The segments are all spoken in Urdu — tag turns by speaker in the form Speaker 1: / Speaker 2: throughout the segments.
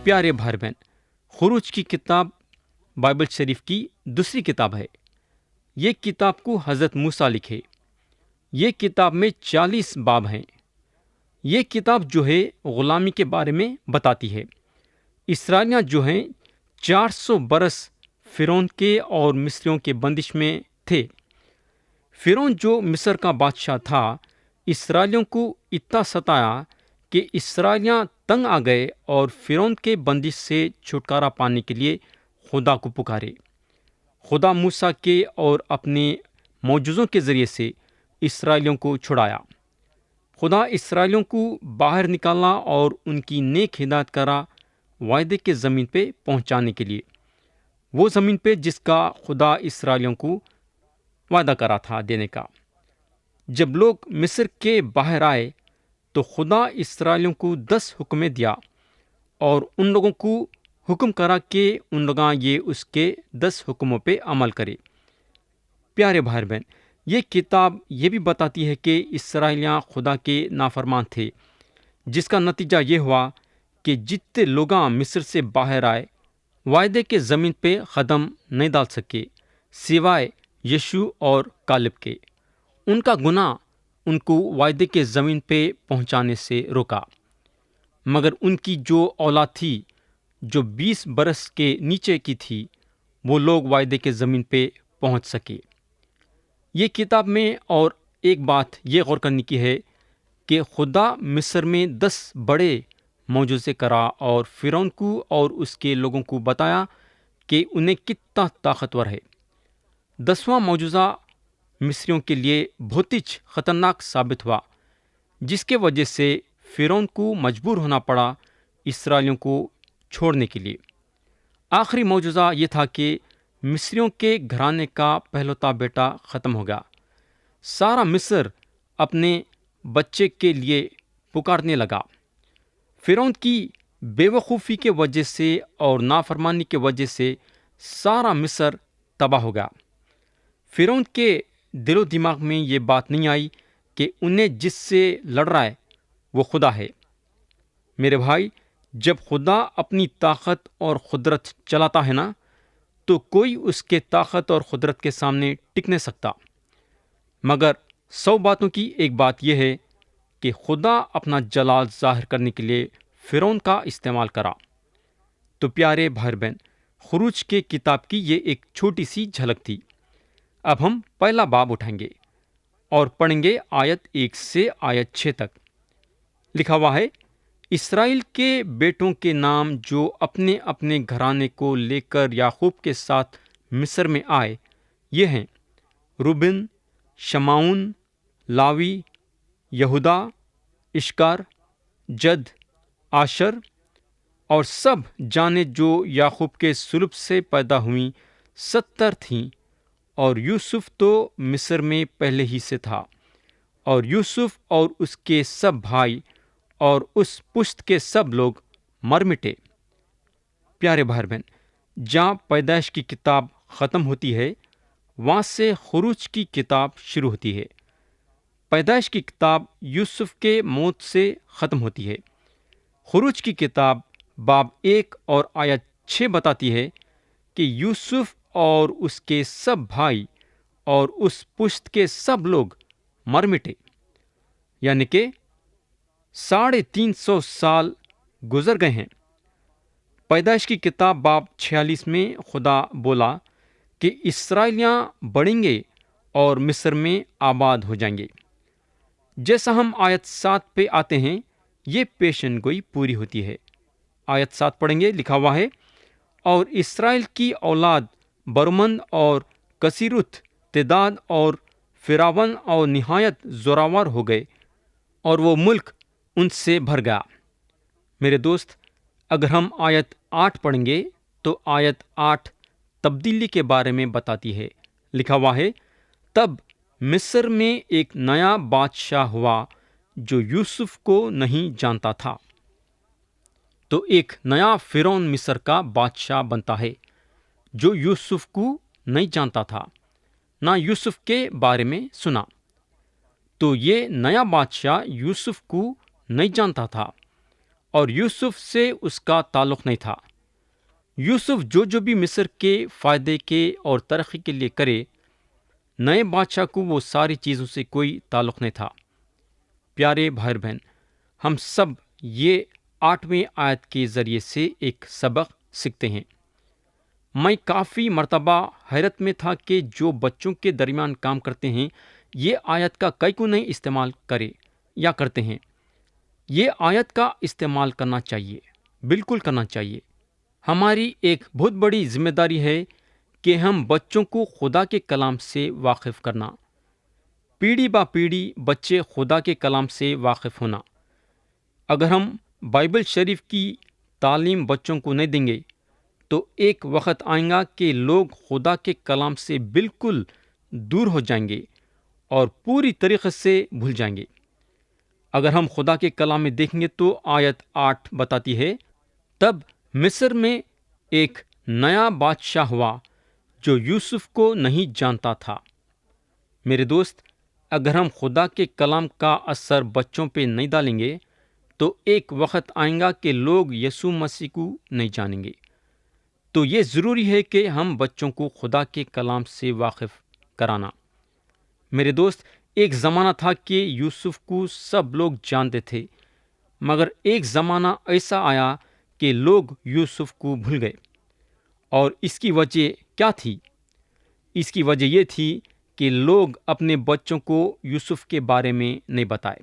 Speaker 1: پیارے بھائی بہن، خروج کی کتاب بائبل شریف کی دوسری کتاب ہے۔ یہ کتاب کو حضرت موسیٰ لکھے۔ یہ کتاب میں 40 باب ہیں۔ یہ کتاب جو ہے غلامی کے بارے میں بتاتی ہے۔ اسرائیلیاں جو ہیں 400 برس فرعون کے اور مصریوں کے بندش میں تھے۔ فرعون جو مصر کا بادشاہ تھا، اسرائیلیوں کو اتنا ستایا کہ اسرائیلیاں تنگ آ گئے اور فرعون کے بندش سے چھٹکارا پانے کے لیے خدا کو پکارے۔ خدا موسیٰ کے اور اپنے معجزوں کے ذریعے سے اسرائیلیوں کو چھڑایا۔ خدا اسرائیلیوں کو باہر نکالا اور ان کی نیک ہدایت کرا وعدے کے زمین پہ پہنچانے کے لیے، وہ زمین پہ جس کا خدا اسرائیلیوں کو وعدہ کرا تھا دینے کا۔ جب لوگ مصر کے باہر آئے تو خدا اسرائیلیوں کو 10 حکمیں دیا اور ان لوگوں کو حکم کرا کہ ان لوگاں یہ اس کے 10 حکموں پہ عمل کرے۔ پیارے بھائی بہن، یہ کتاب یہ بھی بتاتی ہے کہ اسرائیلیاں خدا کے نافرمان تھے، جس کا نتیجہ یہ ہوا کہ جتنے لوگاں مصر سے باہر آئے وعدے کے زمین پہ قدم نہیں ڈال سکے سوائے یشوع اور کالب کے۔ ان کا گناہ ان کو وعدے کے زمین پہ پہنچانے سے روکا، مگر ان کی جو اولاد تھی جو 20 برس کے نیچے کی تھی، وہ لوگ وعدے کے زمین پہ پہنچ سکے۔ یہ کتاب میں اور ایک بات یہ غور کرنے کی ہے کہ خدا مصر میں 10 بڑے معجزے کرا اور فرعون کو اور اس کے لوگوں کو بتایا کہ انہیں کتنا طاقتور ہے۔ 10واں معجزہ مصریوں کے لیے بہت ہی خطرناک ثابت ہوا، جس کے وجہ سے فرعون کو مجبور ہونا پڑا اسرائیلیوں کو چھوڑنے کے لیے۔ آخری معجزہ یہ تھا کہ مصریوں کے گھرانے کا پہلوتا بیٹا ختم ہو گیا۔ سارا مصر اپنے بچے کے لیے پکارنے لگا۔ فرعون کی بے وقوفی کے وجہ سے اور نافرمانی کے وجہ سے سارا مصر تباہ ہو گیا۔ فرعون کے دل و دماغ میں یہ بات نہیں آئی کہ انہیں جس سے لڑ رہا ہے وہ خدا ہے۔ میرے بھائی، جب خدا اپنی طاقت اور قدرت چلاتا ہے نا، تو کوئی اس کے طاقت اور قدرت کے سامنے ٹک نہیں سکتا۔ مگر 100 باتوں کی ایک بات یہ ہے کہ خدا اپنا جلال ظاہر کرنے کے لیے فرعون کا استعمال کرا۔ تو پیارے بھائی بہن، خروج کے کتاب کی یہ ایک چھوٹی سی جھلک تھی۔ اب ہم پہلا باب اٹھائیں گے اور پڑھیں گے آیت 1 سے آیت 6 تک۔ لکھا ہوا ہے، اسرائیل کے بیٹوں کے نام جو اپنے اپنے گھرانے کو لے کر یعقوب کے ساتھ مصر میں آئے، یہ ہیں: روبن، شمعون، لاوی، یہودا، اشکار، جد، آشر، اور سب جانیں جو یعقوب کے سلب سے پیدا ہوئیں 70 تھیں، اور یوسف تو مصر میں پہلے ہی سے تھا، اور یوسف اور اس کے سب بھائی اور اس پشت کے سب لوگ مر مٹے۔ پیارے بھائی بہن، جہاں پیدائش کی کتاب ختم ہوتی ہے، وہاں سے خروج کی کتاب شروع ہوتی ہے۔ پیدائش کی کتاب یوسف کے موت سے ختم ہوتی ہے۔ خروج کی کتاب باب 1 اور آیت 6 بتاتی ہے کہ یوسف اور اس کے سب بھائی اور اس پشت کے سب لوگ مر مٹے، یعنی کہ 350 سال گزر گئے ہیں۔ پیدائش کی کتاب باب 46 میں خدا بولا کہ اسرائیلیاں بڑھیں گے اور مصر میں آباد ہو جائیں گے۔ جیسا ہم آیت 7 پہ آتے ہیں، یہ پیشن گوئی پوری ہوتی ہے۔ آیت 7 پڑھیں گے، لکھا ہوا ہے، اور اسرائیل کی اولاد برومند اور کثیرت تعداد اور فراون اور نہایت زوراور ہو گئے، اور وہ ملک ان سے بھر گیا۔ میرے دوست، اگر ہم آیت 8 پڑھیں گے تو آیت 8 تبدیلی کے بارے میں بتاتی ہے۔ لکھا ہوا ہے، تب مصر میں ایک نیا بادشاہ ہوا جو یوسف کو نہیں جانتا تھا۔ تو ایک نیا فرعون مصر کا بادشاہ بنتا ہے جو یوسف کو نہیں جانتا تھا، نہ یوسف کے بارے میں سنا۔ تو یہ نیا بادشاہ یوسف کو نہیں جانتا تھا اور یوسف سے اس کا تعلق نہیں تھا۔ یوسف جو بھی مصر کے فائدے کے اور ترقی کے لیے کرے، نئے بادشاہ کو وہ ساری چیزوں سے کوئی تعلق نہیں تھا۔ پیارے بھائی بہن، ہم سب یہ 8ویں آیت کے ذریعے سے ایک سبق سیکھتے ہیں۔ میں کافی مرتبہ حیرت میں تھا کہ جو بچوں کے درمیان کام کرتے ہیں یہ آیت کا کیوں نہیں استعمال کرتے ہیں۔ یہ آیت کا استعمال کرنا چاہیے، بالکل کرنا چاہیے۔ ہماری ایک بہت بڑی ذمہ داری ہے کہ ہم بچوں کو خدا کے کلام سے واقف کرنا، پیڑھی با پیڑھی بچے خدا کے کلام سے واقف ہونا۔ اگر ہم بائبل شریف کی تعلیم بچوں کو نہیں دیں گے تو ایک وقت آئے گا کہ لوگ خدا کے کلام سے بالکل دور ہو جائیں گے اور پوری طریقے سے بھول جائیں گے۔ اگر ہم خدا کے کلام میں دیکھیں گے تو آیت 8 بتاتی ہے، تب مصر میں ایک نیا بادشاہ ہوا جو یوسف کو نہیں جانتا تھا۔ میرے دوست، اگر ہم خدا کے کلام کا اثر بچوں پہ نہیں ڈالیں گے تو ایک وقت آئے گا کہ لوگ یسوع مسیح کو نہیں جانیں گے۔ تو یہ ضروری ہے کہ ہم بچوں کو خدا کے کلام سے واقف کرانا۔ میرے دوست، ایک زمانہ تھا کہ یوسف کو سب لوگ جانتے تھے، مگر ایک زمانہ ایسا آیا کہ لوگ یوسف کو بھول گئے۔ اور اس کی وجہ کیا تھی؟ اس کی وجہ یہ تھی کہ لوگ اپنے بچوں کو یوسف کے بارے میں نہیں بتائے۔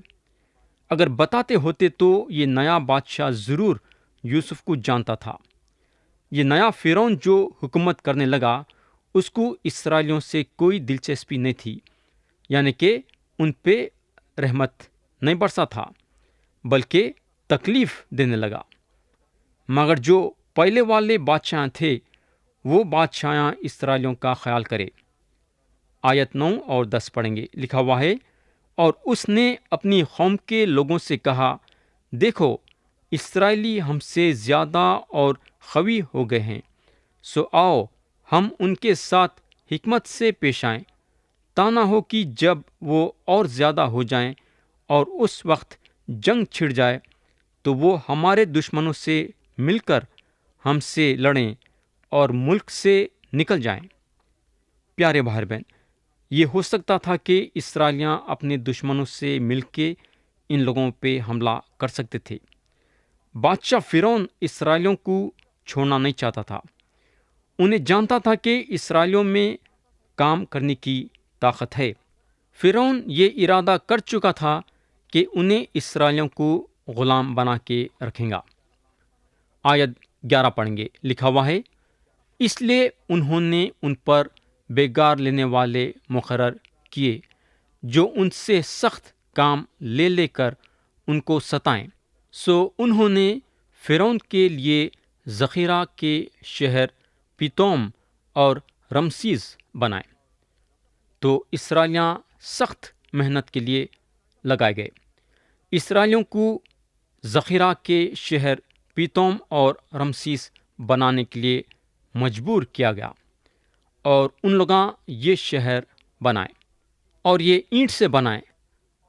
Speaker 1: اگر بتاتے ہوتے تو یہ نیا بادشاہ ضرور یوسف کو جانتا تھا۔ یہ نیا فرعون جو حکومت کرنے لگا، اس کو اسرائیلیوں سے کوئی دلچسپی نہیں تھی، یعنی کہ ان پہ رحمت نہیں برسا تھا، بلکہ تکلیف دینے لگا۔ مگر جو پہلے والے بادشاہ تھے وہ بادشاہ اسرائیلیوں کا خیال کرے۔ آیت 9 اور 10 پڑھیں گے، لکھا ہوا ہے، اور اس نے اپنی قوم کے لوگوں سے کہا، دیکھو اسرائیلی ہم سے زیادہ اور قوی ہو گئے ہیں، سو آؤ ہم ان کے ساتھ حکمت سے پیش آئیں، تا نہ ہو کہ جب وہ اور زیادہ ہو جائیں اور اس وقت جنگ چھڑ جائے تو وہ ہمارے دشمنوں سے مل کر ہم سے لڑیں اور ملک سے نکل جائیں۔ پیارے بھائی بہن، یہ ہو سکتا تھا کہ اسرائیلیاں اپنے دشمنوں سے مل کے ان لوگوں پہ حملہ کر سکتے تھے۔ بادشاہ فرعون اسرائیلیوں کو چھوڑنا نہیں چاہتا تھا۔ انہیں جانتا تھا کہ اسرائیلیوں میں کام کرنے کی طاقت ہے۔ فرعون یہ ارادہ کر چکا تھا کہ انہیں اسرائیلیوں کو غلام بنا کے رکھیں گا۔ آیت 11 پڑھیں گے، لکھا ہوا ہے، اس لیے انہوں نے ان پر بیگار لینے والے مقرر کیے جو ان سے سخت کام لے لے کر ان کو ستائیں۔ سو انہوں نے فرعون کے لیے ذخیرہ کے شہر پیتوم اور رمسیس بنائے۔ تو اسرائیلیاں سخت محنت کے لیے لگائے گئے۔ اسرائیلیوں کو ذخیرہ کے شہر پیتوم اور رمسیس بنانے کے لیے مجبور کیا گیا، اور ان لوگاں یہ شہر بنائے، اور یہ اینٹ سے بنائے،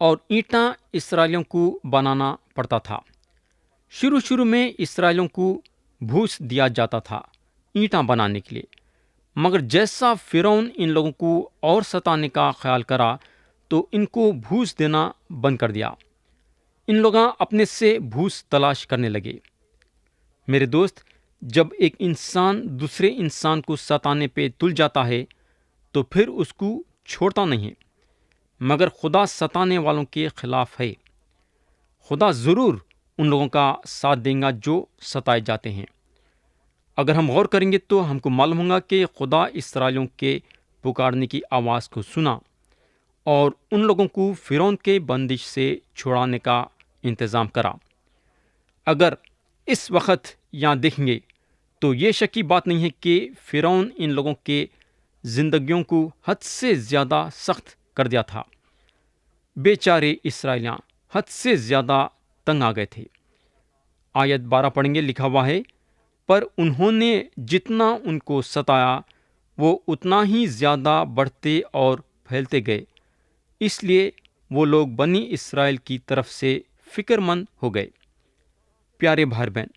Speaker 1: اور اینٹاں اسرائیلیوں کو بنانا پڑتا تھا۔ شروع میں اسرائیلیوں کو گھوس دیا جاتا تھا اینٹاں بنانے کے لیے، مگر جیسا فرعون ان لوگوں کو اور ستانے کا خیال کرا تو ان کو گھوس دینا بند کر دیا۔ ان لوگاں اپنے سے گھوس تلاش کرنے لگے۔ میرے دوست، جب ایک انسان دوسرے انسان کو ستانے پہ تل جاتا ہے تو پھر اس کو چھوڑتا نہیں، مگر خدا ستانے والوں کے خلاف ہے۔ خدا ضرور ان لوگوں کا ساتھ دیں گا جو ستائے جاتے ہیں۔ اگر ہم غور کریں گے تو ہم کو معلوم ہوگا کہ خدا اسرائیلیوں کے پکارنے کی آواز کو سنا اور ان لوگوں کو فرعون کے بندش سے چھڑانے کا انتظام کرا۔ اگر اس وقت یہاں دیکھیں گے تو یہ شک کی بات نہیں ہے کہ فرعون ان لوگوں کے زندگیوں کو حد سے زیادہ سخت کر دیا تھا۔ بیچارے اسرائیلیاں حد سے زیادہ تنگ آ گئے تھے۔ آیت 12 پڑھیں گے، لکھا ہوا ہے، پر انہوں نے جتنا ان کو ستایا وہ اتنا ہی زیادہ بڑھتے اور پھیلتے گئے، اس لیے وہ لوگ بنی اسرائیل کی طرف سے فکر مند ہو گئے۔ پیارے بھائی بہن،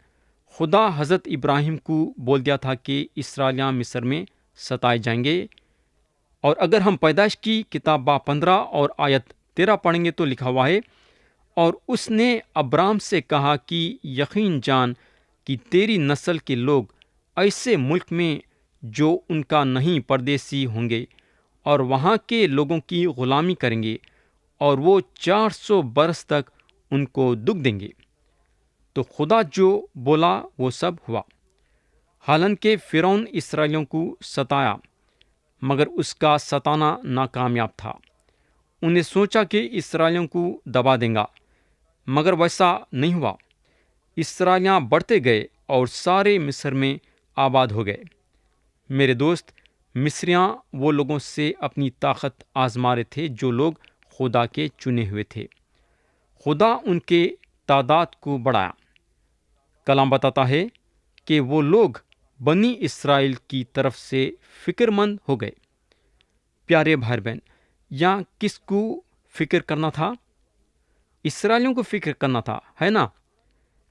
Speaker 1: خدا حضرت ابراہیم کو بول دیا تھا کہ اسرائیلیاں مصر میں ستائے جائیں گے، اور اگر ہم پیدائش کی کتاب باب 15 اور آیت 13 پڑھیں گے تو لکھا ہوا ہے، اور اس نے ابرام سے کہا کہ یقین جان کہ تیری نسل کے لوگ ایسے ملک میں جو ان کا نہیں پردیسی ہوں گے، اور وہاں کے لوگوں کی غلامی کریں گے، اور وہ 400 برس تک ان کو دکھ دیں گے۔ تو خدا جو بولا وہ سب ہوا۔ حالانکہ فرعون اسرائیلیوں کو ستایا، مگر اس کا ستانا ناکامیاب تھا۔ انہیں سوچا کہ اسرائیلیوں کو دبا دیں گا، مگر ویسا نہیں ہوا۔ اسرائیلیاں بڑھتے گئے اور سارے مصر میں آباد ہو گئے۔ میرے دوست، مصریاں وہ لوگوں سے اپنی طاقت آزما رہے تھے جو لوگ خدا کے چنے ہوئے تھے۔ خدا ان کے تعداد کو بڑھایا۔ کلام بتاتا ہے کہ وہ لوگ بنی اسرائیل کی طرف سے فکر مند ہو گئے۔ پیارے بھائی بہن، یہاں کس کو فکر کرنا تھا؟ اسرائیلیوں کو فکر کرنا تھا، ہے نا؟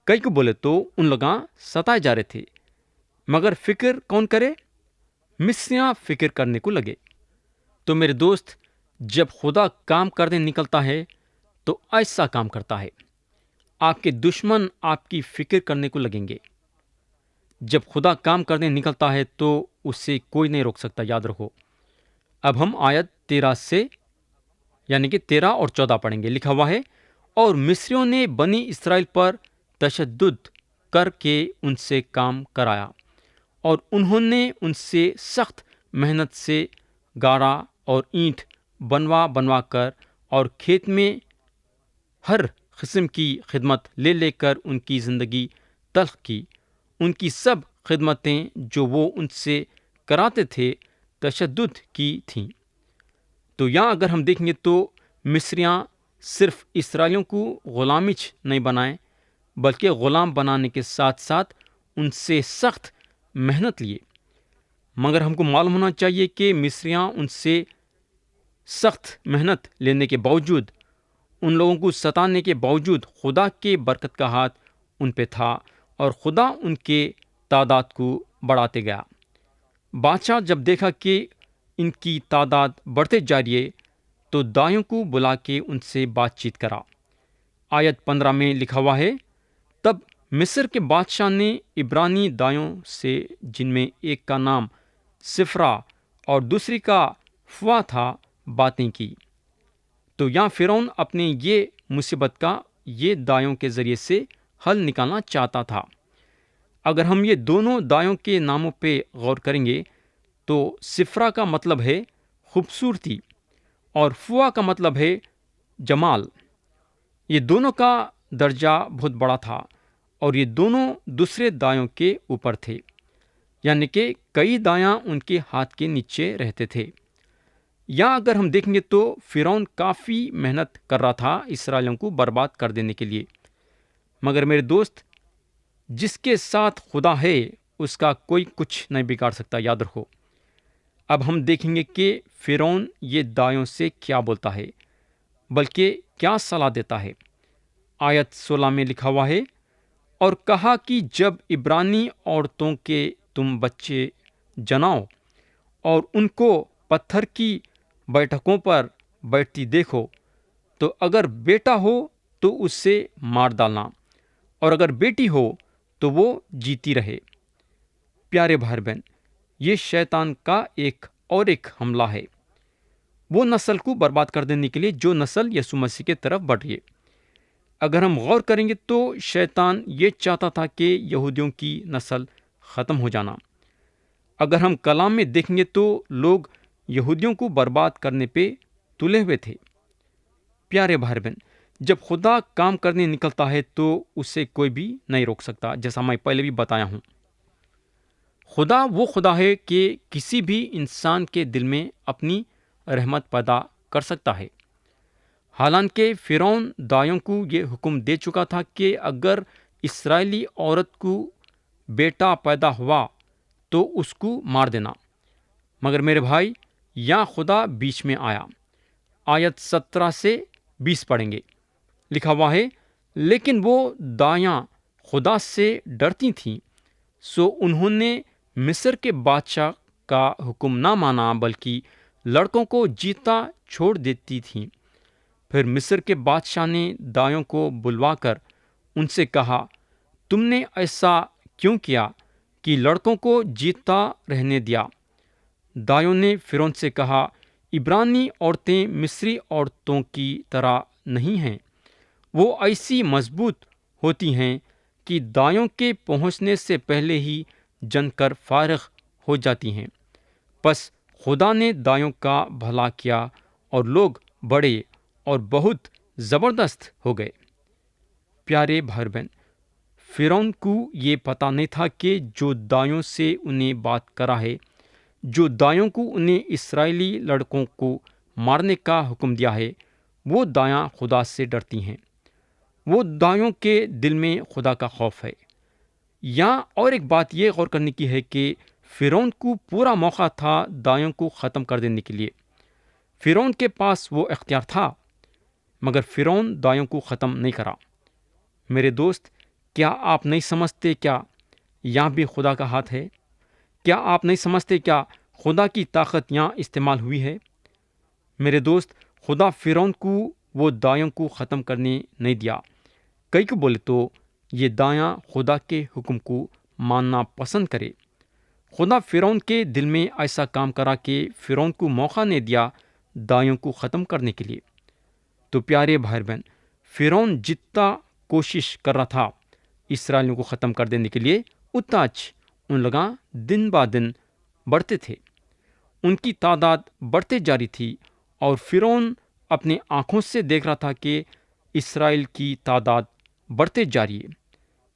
Speaker 1: کئی کو بولے تو ان لوگاں ستائے جا رہے تھے، مگر فکر کون کرے؟ مصریاں فکر کرنے کو لگے۔ تو میرے دوست، جب خدا کام کرنے نکلتا ہے تو ایسا کام کرتا ہے، آپ کے دشمن آپ کی فکر کرنے کو لگیں گے۔ جب خدا کام کرنے نکلتا ہے تو اسے کوئی نہیں روک سکتا، یاد رکھو۔ اب ہم آیت 13 سے یعنی کہ 13 اور 14 پڑھیں گے۔ لکھا ہوا ہے، اور مصریوں نے بنی اسرائیل پر تشدد کر کے ان سے کام کرایا، اور انہوں نے ان سے سخت محنت سے گارا اور اینٹ بنوا کر اور کھیت میں ہر قسم کی خدمت لے لے کر ان کی زندگی تلخ کی۔ ان کی سب خدمتیں جو وہ ان سے کراتے تھے تشدد کی تھیں۔ تو یہاں اگر ہم دیکھیں گے تو مصریاں صرف اسرائیلیوں کو غلامچ نہیں بنائیں، بلکہ غلام بنانے کے ساتھ ساتھ ان سے سخت محنت لیے۔ مگر ہم کو معلوم ہونا چاہیے کہ مصریاں ان سے سخت محنت لینے کے باوجود، ان لوگوں کو ستانے کے باوجود، خدا کے برکت کا ہاتھ ان پہ تھا، اور خدا ان کے تعداد کو بڑھاتے گیا۔ بادشاہ جب دیکھا کہ ان کی تعداد بڑھتے جا رہی ہے تو دایوں کو بلا کے ان سے بات چیت کرا۔ آیت 15 میں لکھا ہوا ہے، تب مصر کے بادشاہ نے عبرانی دایوں سے، جن میں ایک کا نام سفرا اور دوسری کا فوا تھا، باتیں کی۔ تو یہاں فرعون اپنے یہ مصیبت کا یہ دایوں کے ذریعے سے حل نکالنا چاہتا تھا۔ اگر ہم یہ دونوں دایوں کے ناموں پہ غور کریں گے تو سفرا کا مطلب ہے خوبصورتی اور فوا کا مطلب ہے جمال۔ یہ دونوں کا درجہ بہت بڑا تھا اور یہ دونوں دوسرے دایوں کے اوپر تھے، یعنی کہ کئی دایاں ان کے ہاتھ کے نیچے رہتے تھے۔ یا اگر ہم دیکھیں گے تو فرعون کافی محنت کر رہا تھا اسرائیلیوں کو برباد کر دینے کے لیے، مگر میرے دوست، جس کے ساتھ خدا ہے اس کا کوئی کچھ نہیں بگاڑ سکتا، یاد رکھو۔ اب ہم دیکھیں گے کہ فرعون یہ دایوں سے کیا بولتا ہے، بلکہ کیا صلاح دیتا ہے۔ آیت 16 میں لکھا ہوا ہے، اور کہا کہ جب عبرانی عورتوں کے تم بچے جناؤ اور ان کو پتھر کی بیٹھکوں پر بیٹھتی دیکھو، تو اگر بیٹا ہو تو اس سے مار ڈالنا، اور اگر بیٹی ہو تو وہ جیتی رہے۔ پیارے بھائی بہن، یہ شیطان کا ایک حملہ ہے، وہ نسل کو برباد کر دینے کے لیے جو نسل یسوع مسیح کی طرف بڑھ رہی ہے۔ اگر ہم غور کریں گے تو شیطان یہ چاہتا تھا کہ یہودیوں کی نسل ختم ہو جانا۔ اگر ہم کلام میں دیکھیں گے تو لوگ یہودیوں کو برباد کرنے پہ تلے ہوئے تھے۔ پیارے بھائی بہن، جب خدا کام کرنے نکلتا ہے تو اسے کوئی بھی نہیں روک سکتا، جیسا میں پہلے بھی بتایا ہوں۔ خدا وہ خدا ہے کہ کسی بھی انسان کے دل میں اپنی رحمت پیدا کر سکتا ہے۔ حالانکہ فرعون دایوں کو یہ حکم دے چکا تھا کہ اگر اسرائیلی عورت کو بیٹا پیدا ہوا تو اس کو مار دینا، مگر میرے بھائی، یہاں خدا بیچ میں آیا۔ آیت 17 سے 20 پڑھیں گے۔ لکھا ہوا ہے، لیکن وہ دایاں خدا سے ڈرتی تھیں، سو انہوں نے مصر کے بادشاہ کا حکم نہ مانا بلکہ لڑکوں کو جیتا چھوڑ دیتی تھیں۔ پھر مصر کے بادشاہ نے دایوں کو بلوا کر ان سے کہا، تم نے ایسا کیوں کیا کہ لڑکوں کو جیتا رہنے دیا؟ دایوں نے فرعون سے کہا، عبرانی عورتیں مصری عورتوں کی طرح نہیں ہیں، وہ ایسی مضبوط ہوتی ہیں کہ دایوں کے پہنچنے سے پہلے ہی جن کر فارغ ہو جاتی ہیں۔ پس خدا نے دایوں کا بھلا کیا اور لوگ بڑے اور بہت زبردست ہو گئے۔ پیارے بھائی بہن، فرعون کو یہ پتہ نہیں تھا کہ جو دایوں سے انہیں بات کرا ہے، جو دایوں کو انہیں اسرائیلی لڑکوں کو مارنے کا حکم دیا ہے، وہ دایاں خدا سے ڈرتی ہیں۔ وہ دایوں کے دل میں خدا کا خوف ہے۔ یہاں اور ایک بات یہ غور کرنے کی ہے کہ فرعون کو پورا موقع تھا دایوں کو ختم کر دینے کے لیے۔ فرعون کے پاس وہ اختیار تھا، مگر فرعون دایوں کو ختم نہیں کرا۔ میرے دوست، کیا آپ نہیں سمجھتے کیا یہاں بھی خدا کا ہاتھ ہے؟ کیا آپ نہیں سمجھتے کیا خدا کی طاقت یہاں استعمال ہوئی ہے؟ میرے دوست، خدا فرعون کو وہ دایوں کو ختم کرنے نہیں دیا۔ کئی کو بولے تو یہ دایاں خدا کے حکم کو ماننا پسند کرے۔ خدا فرعون کے دل میں ایسا کام کرا کہ فرعون کو موقع نہیں دیا دایوں کو ختم کرنے کے لیے۔ تو پیارے بھائی بہن، فرعون جتنا کوشش کر رہا تھا اسرائیلیوں کو ختم کر دینے کے لیے، اتنا ان لوگاں دن با دن بڑھتے تھے، ان کی تعداد بڑھتے جاری تھی، اور فرعون اپنے آنکھوں سے دیکھ رہا تھا کہ اسرائیل کی تعداد بڑھتے جاری ہے۔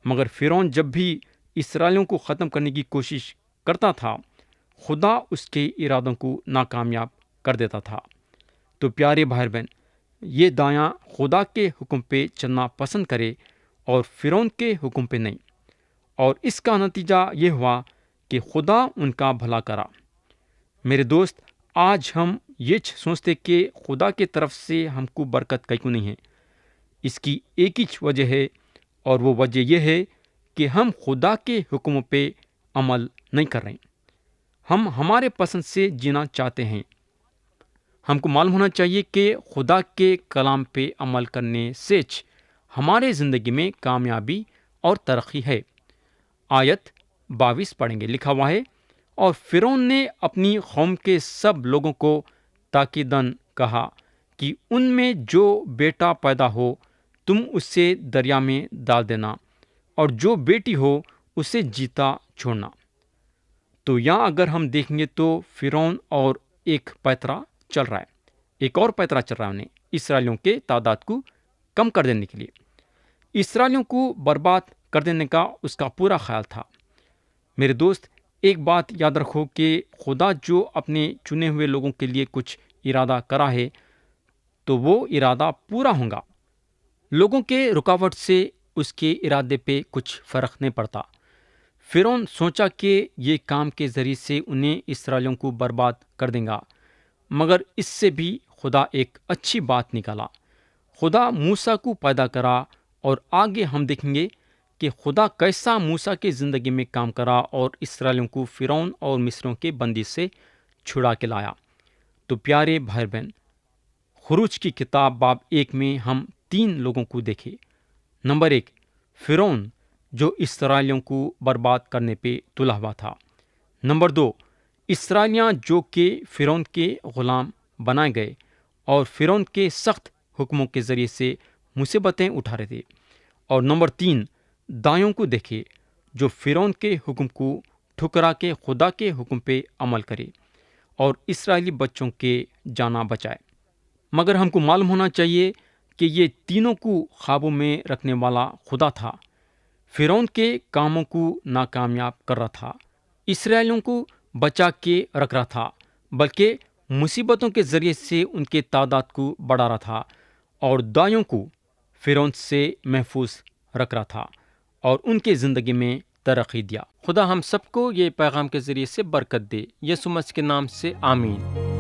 Speaker 1: مگر فرعون جب بھی اسرائیلیوں کو ختم کرنے کی کوشش کرتا تھا، خدا اس کے ارادوں کو ناکامیاب کر دیتا تھا۔ تو پیارے بھائی بہن، یہ دایاں خدا کے حکم پہ چلنا پسند کرے اور فرعون کے حکم پہ نہیں، اور اس کا نتیجہ یہ ہوا کہ خدا ان کا بھلا کرا۔ میرے دوست، آج ہم یہ سوچتے کہ خدا کی طرف سے ہم کو برکت کیوں نہیں ہے۔ اس کی ایک ہی وجہ ہے، اور وہ وجہ یہ ہے کہ ہم خدا کے حکموں پہ عمل نہیں کر رہے۔ ہم ہمارے پسند سے جینا چاہتے ہیں۔ ہم کو معلوم ہونا چاہیے کہ خدا کے کلام پہ عمل کرنے سے ہمارے زندگی میں کامیابی اور ترقی ہے۔ آیت 22 پڑھیں گے، لکھا ہوا ہے، اور فرعون نے اپنی قوم کے سب لوگوں کو تاکیداً کہا کہ ان میں جو بیٹا پیدا ہو تم اسے دریا میں ڈال دینا، اور جو بیٹی ہو اسے جیتا چھوڑنا۔ تو یہاں اگر ہم دیکھیں گے تو فرعون اور ایک پیترا چل رہا ہے، ایک اور پیترا چل رہا ہے انہیں اسرائیلیوں کے تعداد کو کم کر دینے کے لیے، اسرائیلیوں کو برباد کر دینے کا اس کا پورا خیال تھا۔ میرے دوست، ایک بات یاد رکھو کہ خدا جو اپنے چنے ہوئے لوگوں کے لیے کچھ ارادہ کرا ہے تو وہ ارادہ پورا ہوگا۔ لوگوں کے رکاوٹ سے اس کے ارادے پہ کچھ فرق نہیں پڑتا۔ فرعون سوچا کہ یہ کام کے ذریعے سے انہیں اسرائیلیوں کو برباد کر دے گا، مگر اس سے بھی خدا ایک اچھی بات نکالا۔ خدا موسیٰ کو پیدا کرا، اور آگے ہم دیکھیں گے کہ خدا کیسا موسیٰ کی زندگی میں کام کرا اور اسرائیلیوں کو فرعون اور مصریوں کے بندی سے چھڑا کے لایا۔ تو پیارے بھائی بہن، خروج کی کتاب باب 1 میں ہم 3 لوگوں کو دیکھے۔ نمبر 1، فرعون جو اسرائیلیوں کو برباد کرنے پہ تلا ہوا تھا۔ نمبر 2، اسرائیلیاں جو کہ فرعون کے غلام بنائے گئے اور فرعون کے سخت حکموں کے ذریعے سے مصیبتیں اٹھا رہے تھے۔ اور نمبر 3، دایوں کو دیکھے جو فرعون کے حکم کو ٹھکرا کے خدا کے حکم پہ عمل کرے اور اسرائیلی بچوں کے جانا بچائے۔ مگر ہم کو معلوم ہونا چاہیے کہ یہ تینوں کو قابو میں رکھنے والا خدا تھا۔ فرعون کے کاموں کو ناکامیاب کر رہا تھا، اسرائیلیوں کو بچا کے رکھ رہا تھا، بلکہ مصیبتوں کے ذریعے سے ان کے تعداد کو بڑھا رہا تھا، اور دایوں کو فرعون سے محفوظ رکھ رہا تھا اور ان کے زندگی میں ترقی دیا۔ خدا ہم سب کو یہ پیغام کے ذریعے سے برکت دے، یسوع مسیح کے نام سے آمین۔